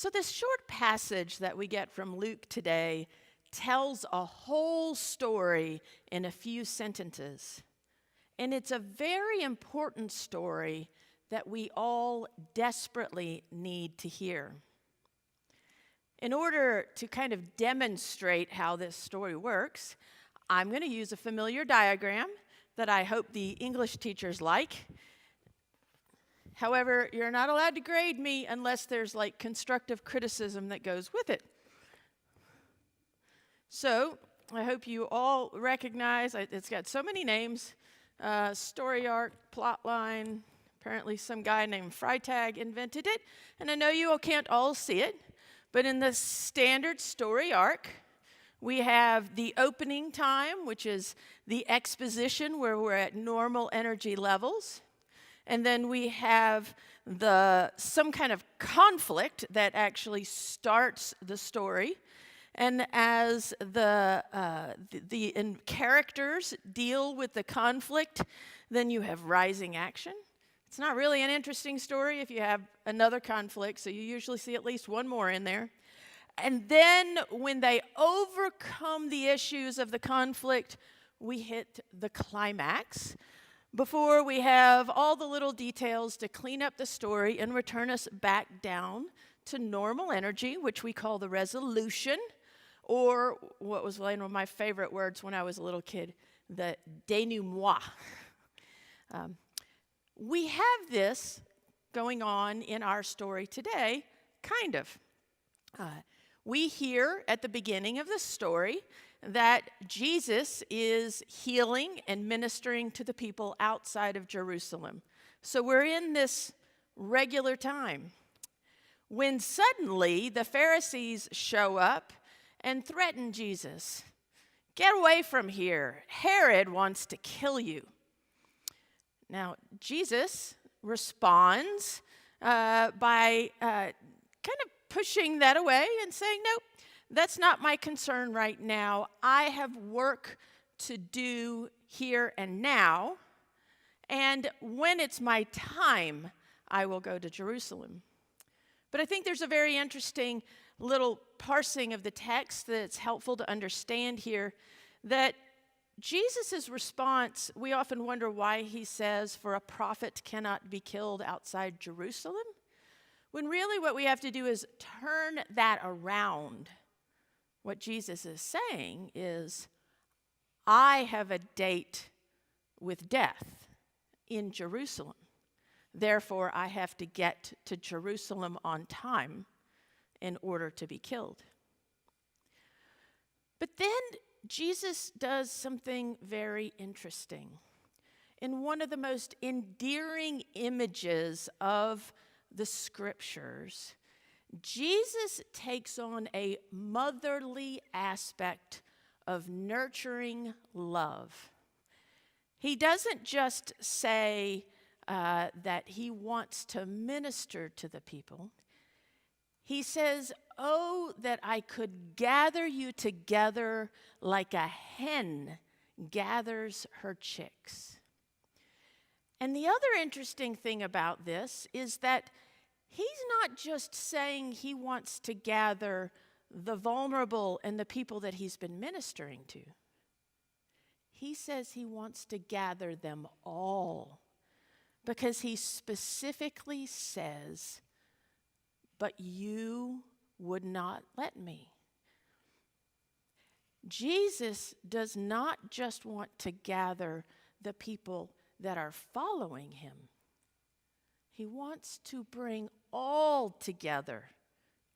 So this short passage that we get from Luke today tells a whole story in a few sentences. And it's a very important story that we all desperately need to hear. In order to kind of demonstrate how this story works, I'm going to use a familiar diagram that I hope the English teachers like. However, you're not allowed to grade me unless there's like constructive criticism that goes with it. So, I hope you all recognize, it's got so many names, story arc, plot line, apparently some guy named Freytag invented it, and I know you all can't all see it, but in the standard story arc, we have the opening time, which is the exposition where we're at normal energy levels. And then we have some kind of conflict that actually starts the story. And as the characters deal with the conflict, then you have rising action. It's not really an interesting story if you have another conflict, so you usually see at least one more in there. And then when they overcome the issues of the conflict, we hit the climax before we have all the little details to clean up the story and return us back down to normal energy, which we call the resolution, or what was one of my favorite words when I was a little kid, the denouement. We have this going on in our story today, kind of. We hear at the beginning of the story that Jesus is healing and ministering to the people outside of Jerusalem. So we're in this regular time when suddenly the Pharisees show up and threaten Jesus. Get away from here. Herod wants to kill you. Now, Jesus responds by kind of pushing that away and saying, nope, that's not my concern right now. I have work to do here and now, and when it's my time, I will go to Jerusalem. But I think there's a very interesting little parsing of the text that's helpful to understand here, that Jesus' response, we often wonder why he says, for a prophet cannot be killed outside Jerusalem, when really what we have to do is turn that around. What Jesus is saying is, I have a date with death in Jerusalem. Therefore, I have to get to Jerusalem on time in order to be killed. But then Jesus does something very interesting. In one of the most endearing images of the scriptures, Jesus takes on a motherly aspect of nurturing love. He doesn't just say that he wants to minister to the people. He says, oh, that I could gather you together like a hen gathers her chicks. And the other interesting thing about this is that he's not just saying he wants to gather the vulnerable and the people that he's been ministering to. He says he wants to gather them all, because he specifically says, but you would not let me. Jesus does not just want to gather the people that are following him. He wants to bring all together,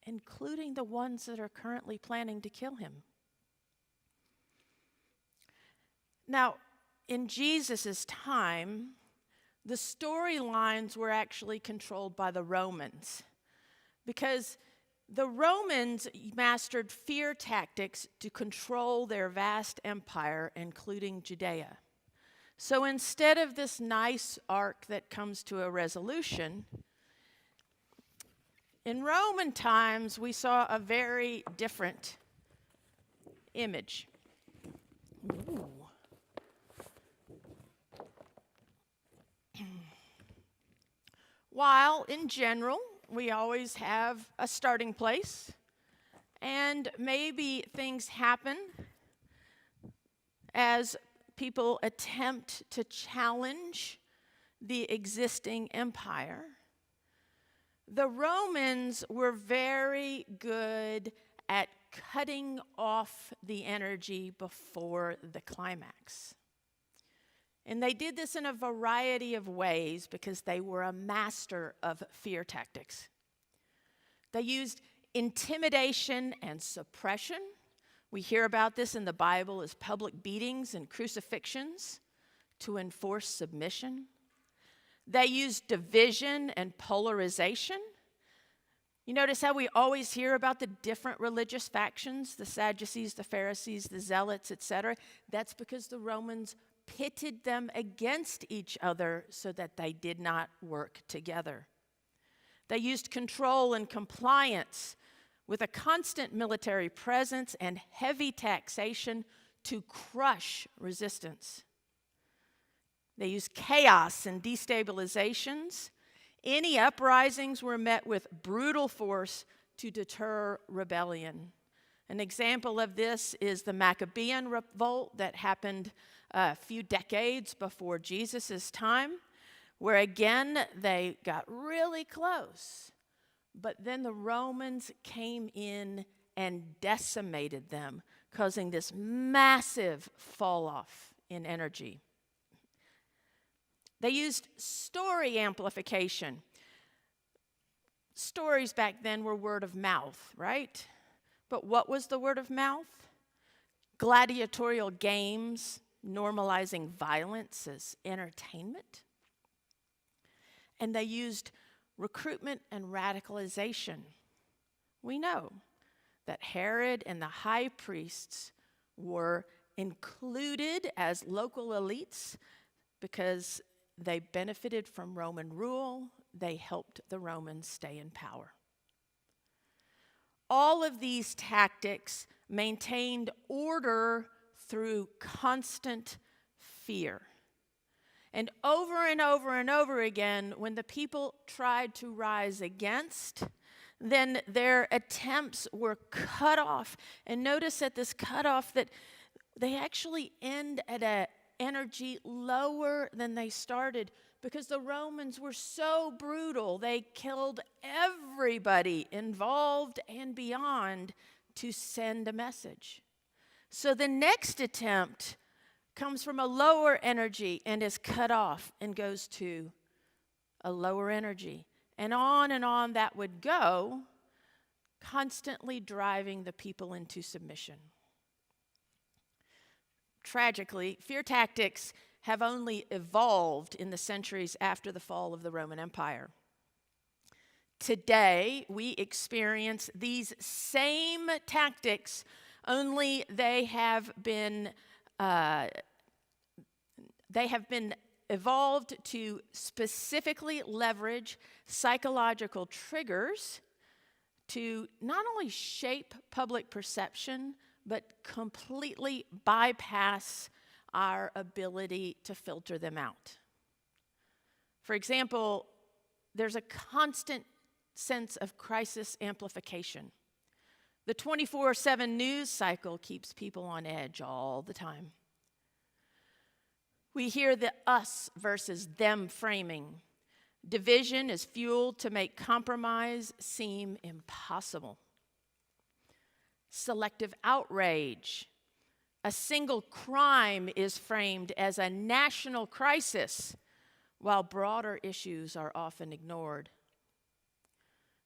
including the ones that are currently planning to kill him. Now, in Jesus' time, the storylines were actually controlled by the Romans, because the Romans mastered fear tactics to control their vast empire, including Judea. So instead of this nice arc that comes to a resolution, in Roman times, we saw a very different image. Ooh. While, in general, we always have a starting place, and maybe things happen as people attempt to challenge the existing empire. The Romans were very good at cutting off the energy before the climax. And they did this in a variety of ways because they were a master of fear tactics. They used intimidation and suppression. We hear about this in the Bible as public beatings and crucifixions to enforce submission. They used division and polarization. You notice how we always hear about the different religious factions, the Sadducees, the Pharisees, the Zealots, etc. That's because the Romans pitted them against each other so that they did not work together. They used control and compliance with a constant military presence and heavy taxation to crush resistance. They used chaos and destabilizations. Any uprisings were met with brutal force to deter rebellion. An example of this is the Maccabean revolt that happened a few decades before Jesus' time, where again they got really close. But then the Romans came in and decimated them, causing this massive fall off in energy. They used story amplification. Stories back then were word of mouth, right? But what was the word of mouth? Gladiatorial games, normalizing violence as entertainment. And they used recruitment and radicalization. We know that Herod and the high priests were included as local elites because they benefited from Roman rule. They helped the Romans stay in power. All of these tactics maintained order through constant fear. And over and over and over again, when the people tried to rise against, then their attempts were cut off. And notice at this cutoff that they actually end at an energy lower than they started because the Romans were so brutal. They killed everybody involved and beyond to send a message. So the next attempt comes from a lower energy and is cut off and goes to a lower energy. And on that would go, constantly driving the people into submission. Tragically, fear tactics have only evolved in the centuries after the fall of the Roman Empire. Today, we experience these same tactics, only they have been evolved to specifically leverage psychological triggers to not only shape public perception, but completely bypass our ability to filter them out. For example, there's a constant sense of crisis amplification. The 24/7 news cycle keeps people on edge all the time. We hear the us versus them framing. Division is fueled to make compromise seem impossible. Selective outrage. A single crime is framed as a national crisis, while broader issues are often ignored.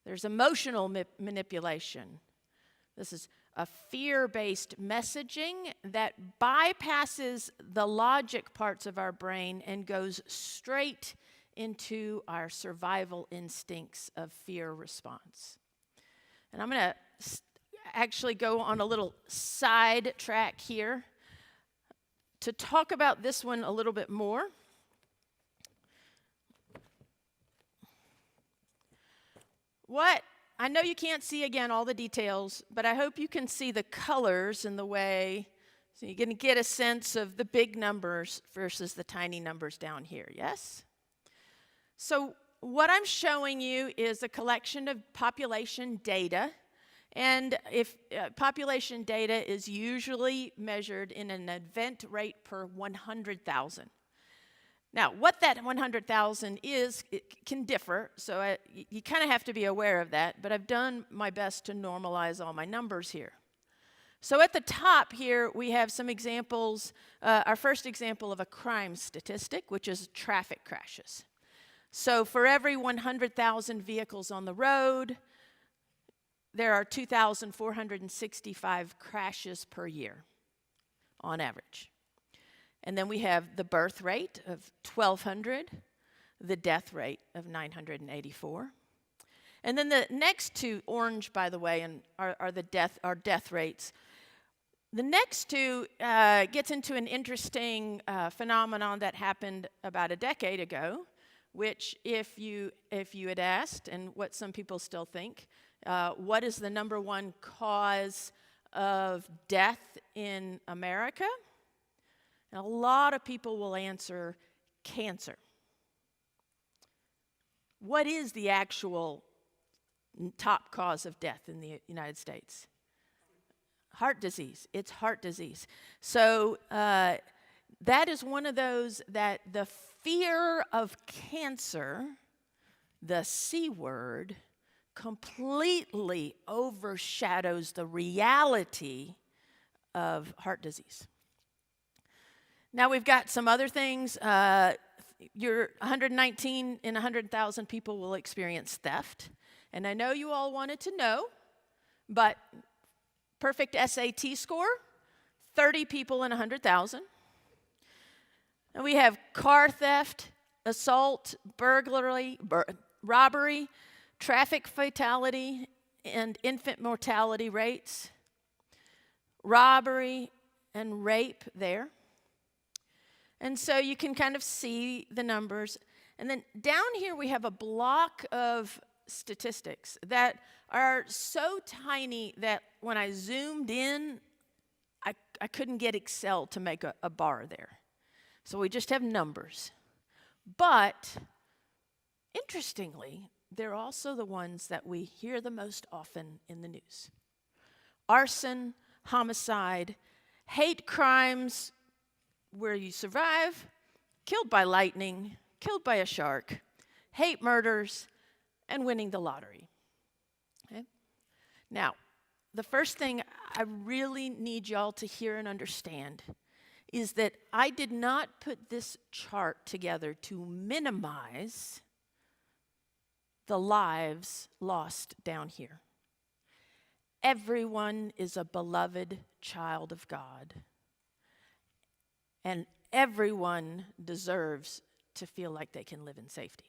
There's emotional manipulation. This is a fear-based messaging that bypasses the logic parts of our brain and goes straight into our survival instincts of fear response. And I'm going to actually go on a little side track here to talk about this one a little bit more. I know you can't see again all the details, but I hope you can see the colors in the way, so you're going to get a sense of the big numbers versus the tiny numbers down here, yes? So what I'm showing you is a collection of population data. And if population data is usually measured in an event rate per 100,000. Now, what that 100,000 is, it can differ, so you kind of have to be aware of that, but I've done my best to normalize all my numbers here. So at the top here, we have some examples. Our first example of a crime statistic, which is traffic crashes. So for every 100,000 vehicles on the road, there are 2,465 crashes per year on average. And then we have the birth rate of 1,200, the death rate of 984. And then the next two, orange by the way, are death rates. The next two gets into an interesting phenomenon that happened about a decade ago, which if you had asked, and what some people still think, what is the number one cause of death in America? And a lot of people will answer cancer. What is the actual top cause of death in the United States? Heart disease. It's heart disease. So that is one of those that the fear of cancer, the C word, completely overshadows the reality of heart disease. Now we've got some other things. Your 119 in 100,000 people will experience theft. And I know you all wanted to know, but perfect SAT score, 30 people in 100,000. And we have car theft, assault, burglary, robbery, traffic fatality, and infant mortality rates, robbery and rape there. And so you can kind of see the numbers. And then down here we have a block of statistics that are so tiny that when I zoomed in, I couldn't get Excel to make a bar there. So we just have numbers. But interestingly, they're also the ones that we hear the most often in the news. Arson, homicide, hate crimes, where you survive, killed by lightning, killed by a shark, hate murders, and winning the lottery. Okay? Now, the first thing I really need y'all to hear and understand is that I did not put this chart together to minimize the lives lost down here. Everyone is a beloved child of God. And everyone deserves to feel like they can live in safety.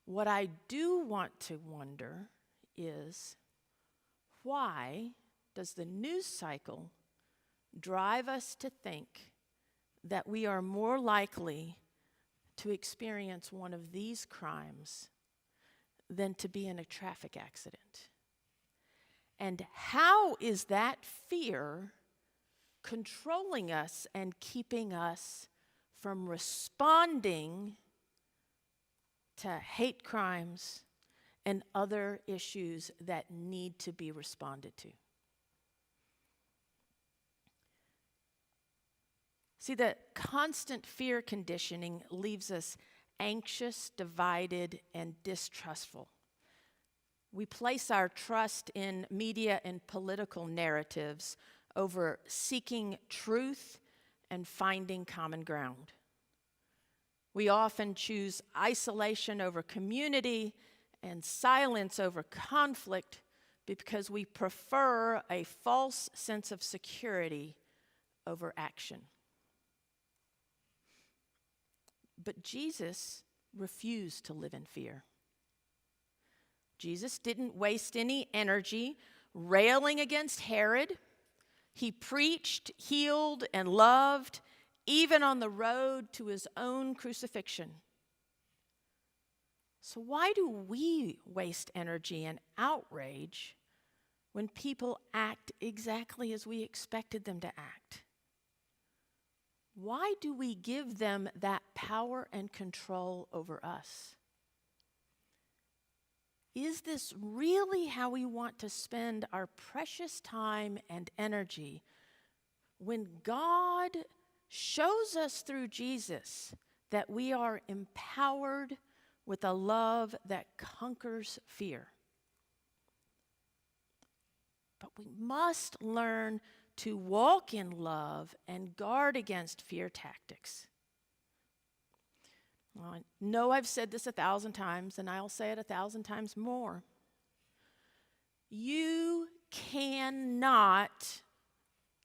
What I do want to wonder is, why does the news cycle drive us to think that we are more likely to experience one of these crimes than to be in a traffic accident? And how is that fear controlling us and keeping us from responding to hate crimes and other issues that need to be responded to? See, the constant fear conditioning leaves us anxious, divided, and distrustful. We place our trust in media and political narratives over seeking truth and finding common ground. We often choose isolation over community and silence over conflict because we prefer a false sense of security over action. But Jesus refused to live in fear. Jesus didn't waste any energy railing against Herod. He preached, healed, and loved, even on the road to his own crucifixion. So why do we waste energy and outrage when people act exactly as we expected them to act? why do we give them that power and control over us? Is this really how we want to spend our precious time and energy when God shows us through Jesus that we are empowered with a love that conquers fear? But we must learn to walk in love and guard against fear tactics. Well, I know I've said this 1,000 times, and I'll say it 1,000 times more. You cannot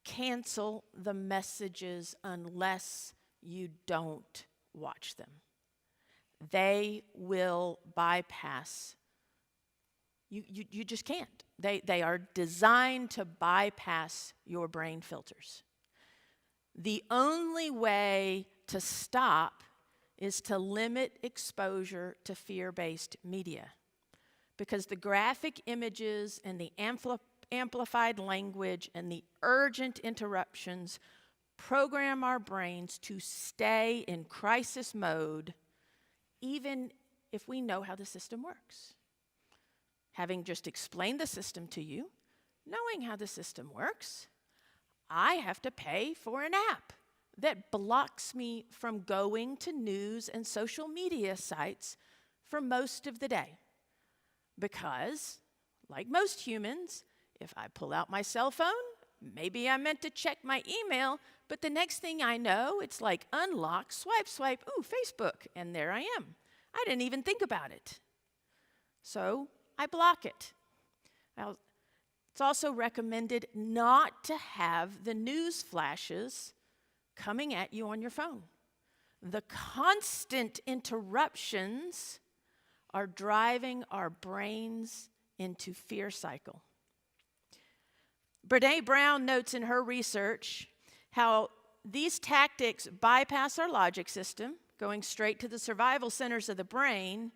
cancel the messages unless you don't watch them. They will bypass. You just can't. They are designed to bypass your brain filters. The only way to stop is to limit exposure to fear-based media, because the graphic images and the amplified language and the urgent interruptions program our brains to stay in crisis mode, even if we know how the system works. Having just explained the system to you, knowing how the system works, I have to pay for an app that blocks me from going to news and social media sites for most of the day. Because, like most humans, if I pull out my cell phone, maybe I meant to check my email, but the next thing I know, it's like unlock, swipe, ooh, Facebook, and there I am. I didn't even think about it. So I block it. Now, it's also recommended not to have the news flashes coming at you on your phone. The constant interruptions are driving our brains into fear cycle. Brené Brown notes in her research how these tactics bypass our logic system, going straight to the survival centers of the brain,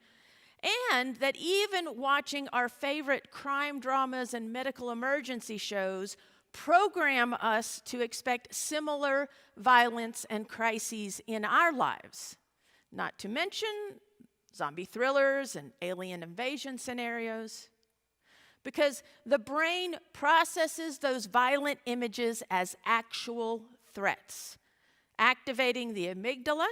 and that even watching our favorite crime dramas and medical emergency shows program us to expect similar violence and crises in our lives. Not to mention zombie thrillers and alien invasion scenarios. Because the brain processes those violent images as actual threats, activating the amygdala,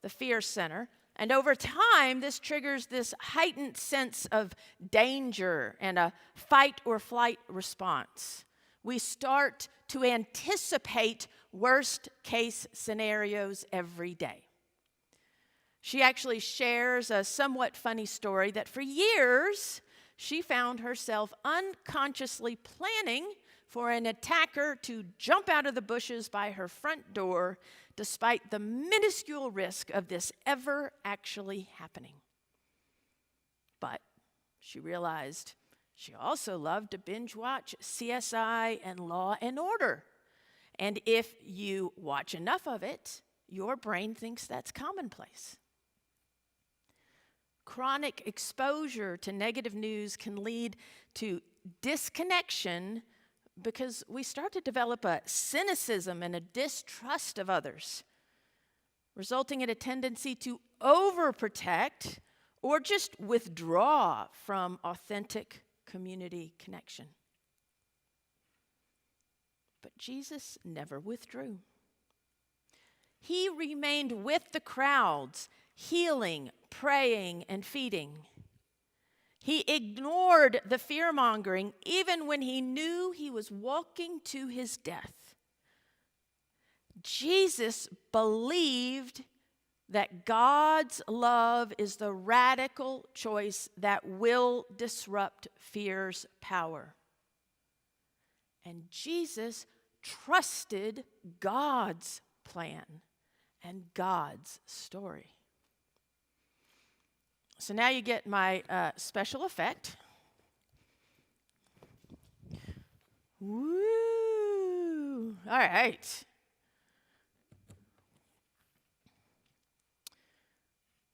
the fear center, and over time, this triggers this heightened sense of danger and a fight or flight response. We start to anticipate worst-case scenarios every day. She actually shares a somewhat funny story that for years, she found herself unconsciously planning for an attacker to jump out of the bushes by her front door, despite the minuscule risk of this ever actually happening. But she realized she also loved to binge watch CSI and Law and Order. And if you watch enough of it, your brain thinks that's commonplace. Chronic exposure to negative news can lead to disconnection because we start to develop a cynicism and a distrust of others, resulting in a tendency to overprotect or just withdraw from authentic community connection. But Jesus never withdrew. He remained with the crowds, healing, praying, and feeding. He ignored the fear-mongering even when he knew he was walking to his death. Jesus believed that God's love is the radical choice that will disrupt fear's power. And Jesus trusted God's plan and God's story. So now you get my special effect. Woo! All right.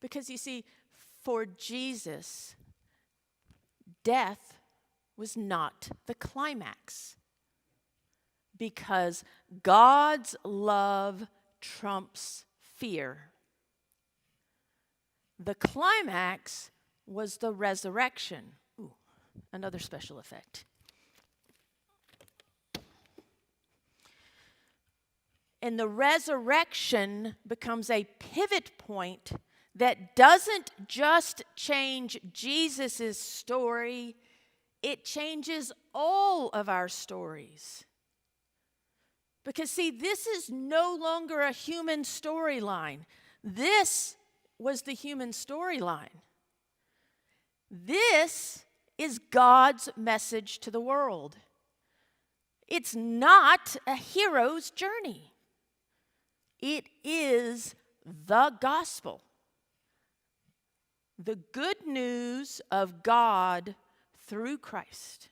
Because you see, for Jesus, death was not the climax. Because God's love trumps fear. The climax was the resurrection. Ooh, another special effect. And the resurrection becomes a pivot point that doesn't just change Jesus' story, it changes all of our stories. Because, see, this is no longer a human storyline. This was the human storyline. This is God's message to the world. It's not a hero's journey. It is the gospel. The good news of God through Christ.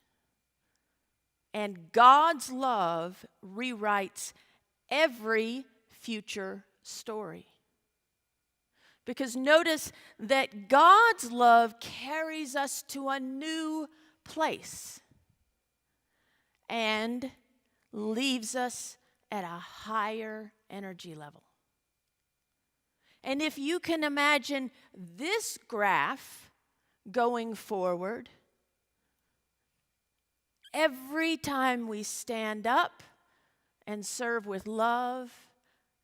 And God's love rewrites every future story. Because notice that God's love carries us to a new place and leaves us at a higher energy level. And if you can imagine this graph going forward, every time we stand up and serve with love,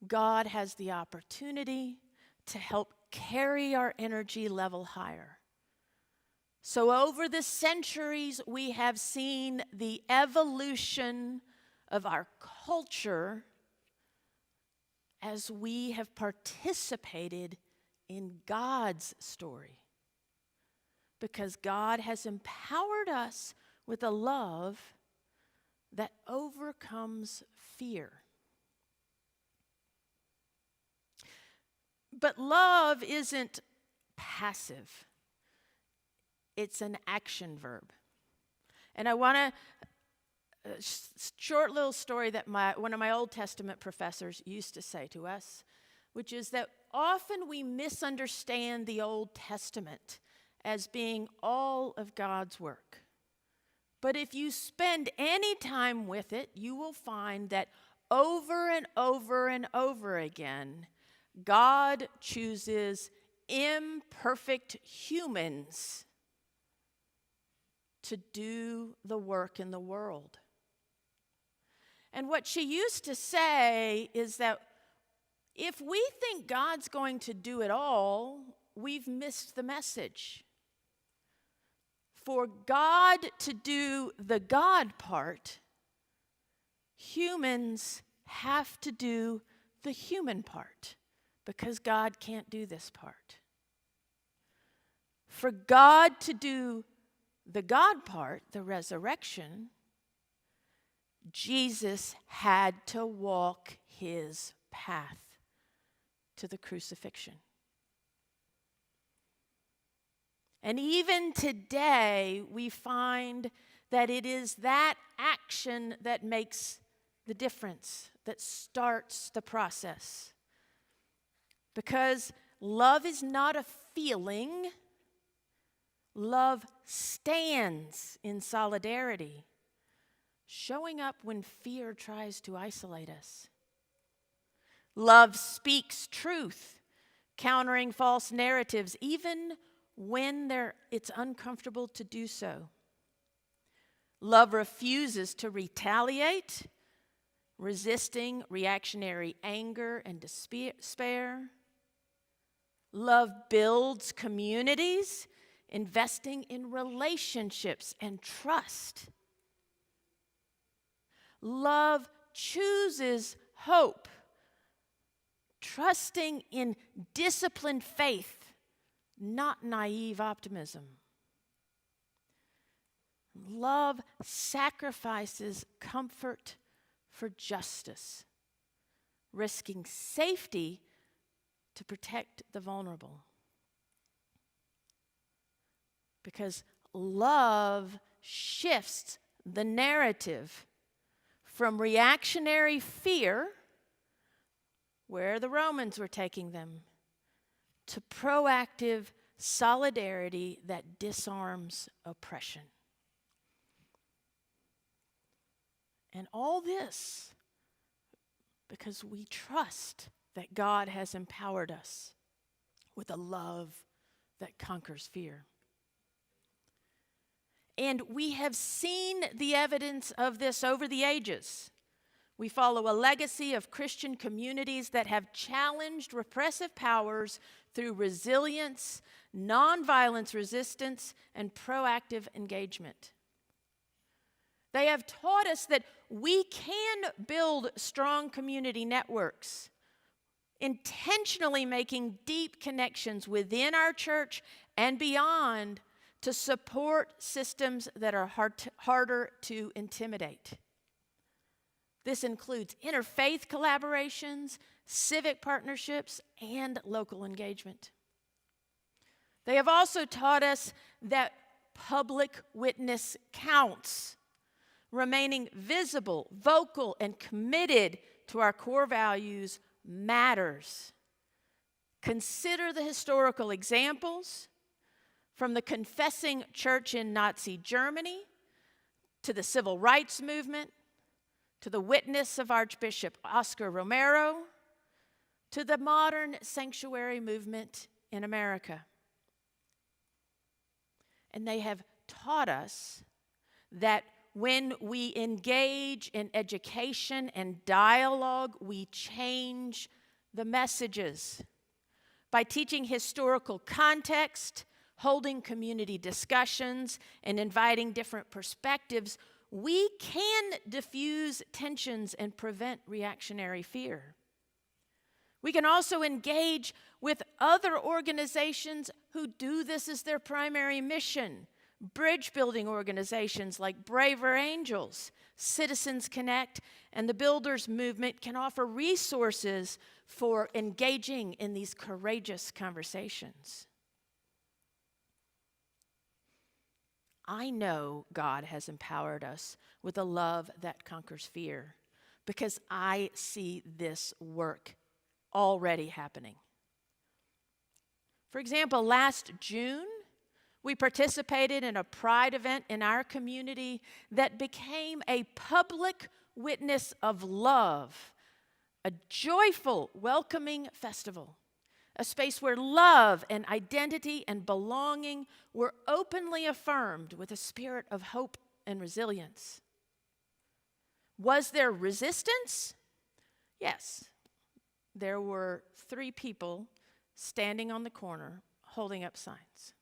God has the opportunity to help carry our energy level higher. So over the centuries, we have seen the evolution of our culture as we have participated in God's story. Because God has empowered us with a love that overcomes fear. But love isn't passive. It's an action verb. And I want a short little story that one of my Old Testament professors used to say to us, which is that often we misunderstand the Old Testament as being all of God's work. But if you spend any time with it, you will find that over and over and over again, God chooses imperfect humans to do the work in the world. And what she used to say is that if we think God's going to do it all, we've missed the message. For God to do the God part, humans have to do the human part, because God can't do this part. For God to do the God part, the resurrection, Jesus had to walk his path to the crucifixion. And even today, we find that it is that action that makes the difference, that starts the process. Because love is not a feeling. Love stands in solidarity, showing up when fear tries to isolate us. Love speaks truth, countering false narratives, even when it's uncomfortable to do so. Love refuses to retaliate, resisting reactionary anger and despair. Love builds communities, investing in relationships and trust. Love chooses hope, trusting in disciplined faith, not naive optimism. Love sacrifices comfort for justice, risking safety to protect the vulnerable. Because love shifts the narrative from reactionary fear, where the Romans were taking them, to proactive solidarity that disarms oppression. And all this because we trust that God has empowered us with a love that conquers fear. And we have seen the evidence of this over the ages. We follow a legacy of Christian communities that have challenged repressive powers through resilience, nonviolence resistance, and proactive engagement. They have taught us that we can build strong community networks, intentionally making deep connections within our church and beyond to support systems that are harder to intimidate. This includes interfaith collaborations, civic partnerships, and local engagement. They have also taught us that public witness counts. Remaining visible, vocal, and committed to our core values matters. Consider the historical examples from the confessing church in Nazi Germany to the civil rights movement, to the witness of Archbishop Oscar Romero, to the modern sanctuary movement in America. And they have taught us that when we engage in education and dialogue, we change the messages. By teaching historical context, holding community discussions, and inviting different perspectives, we can diffuse tensions and prevent reactionary fear. We can also engage with other organizations who do this as their primary mission. Bridge building organizations like Braver Angels, Citizens Connect, and the Builders Movement can offer resources for engaging in these courageous conversations. I know God has empowered us with a love that conquers fear because I see this work already happening. For example, last June, we participated in a pride event in our community that became a public witness of love, a joyful, welcoming festival, a space where love and identity and belonging were openly affirmed with a spirit of hope and resilience. Was there resistance? Yes. There were 3 people standing on the corner holding up signs.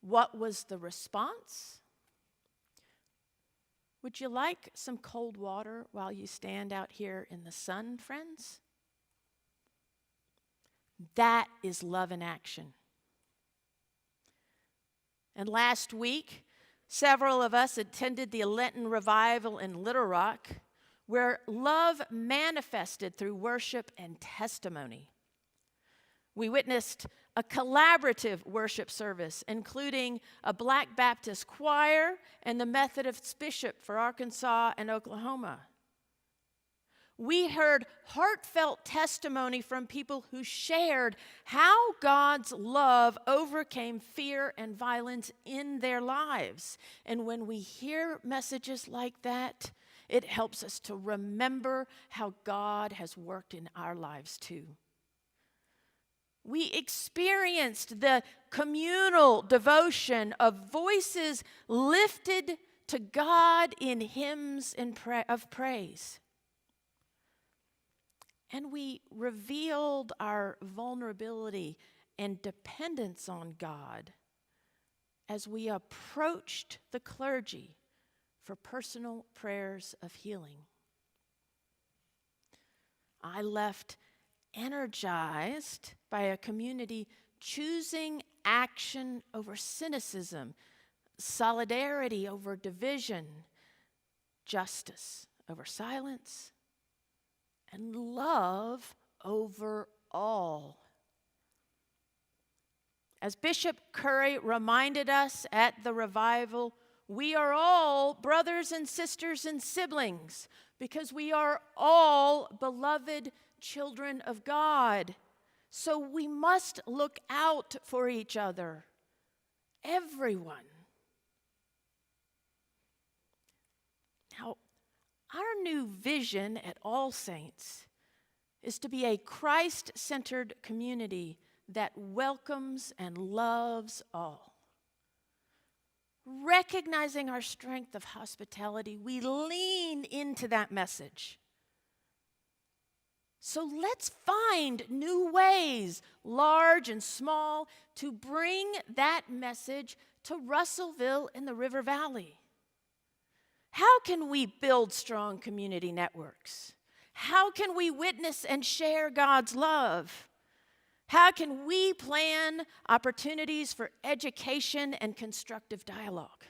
What was the response? Would you like some cold water while you stand out here in the sun, friends? That is love in action. And last week, several of us attended the Lenten revival in Little Rock, where love manifested through worship and testimony. We witnessed a collaborative worship service, including a Black Baptist choir and the Methodist bishop for Arkansas and Oklahoma. We heard heartfelt testimony from people who shared how God's love overcame fear and violence in their lives. And when we hear messages like that, it helps us to remember how God has worked in our lives too. We experienced the communal devotion of voices lifted to God in hymns of praise. And we revealed our vulnerability and dependence on God as we approached the clergy for personal prayers of healing. I left energized by a community choosing action over cynicism, solidarity over division, justice over silence, and love over all. As Bishop Curry reminded us at the revival, we are all brothers and sisters and siblings because we are all beloved children of God. So we must look out for each other, everyone. Now, our new vision at All Saints is to be a Christ-centered community that welcomes and loves all. Recognizing our strength of hospitality, we lean into that message. So let's find new ways, large and small, to bring that message to Russellville and the River Valley. How can we build strong community networks? How can we witness and share God's love? How can we plan opportunities for education and constructive dialogue?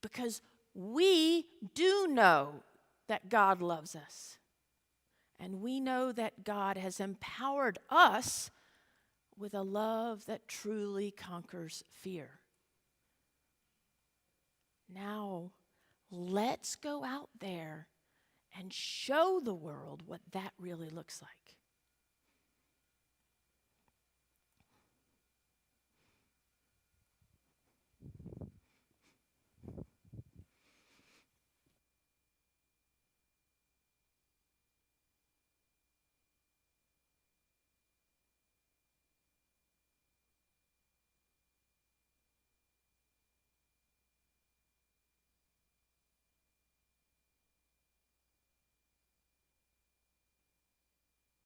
Because we do know that God loves us. And we know that God has empowered us with a love that truly conquers fear. Now, let's go out there and show the world what that really looks like.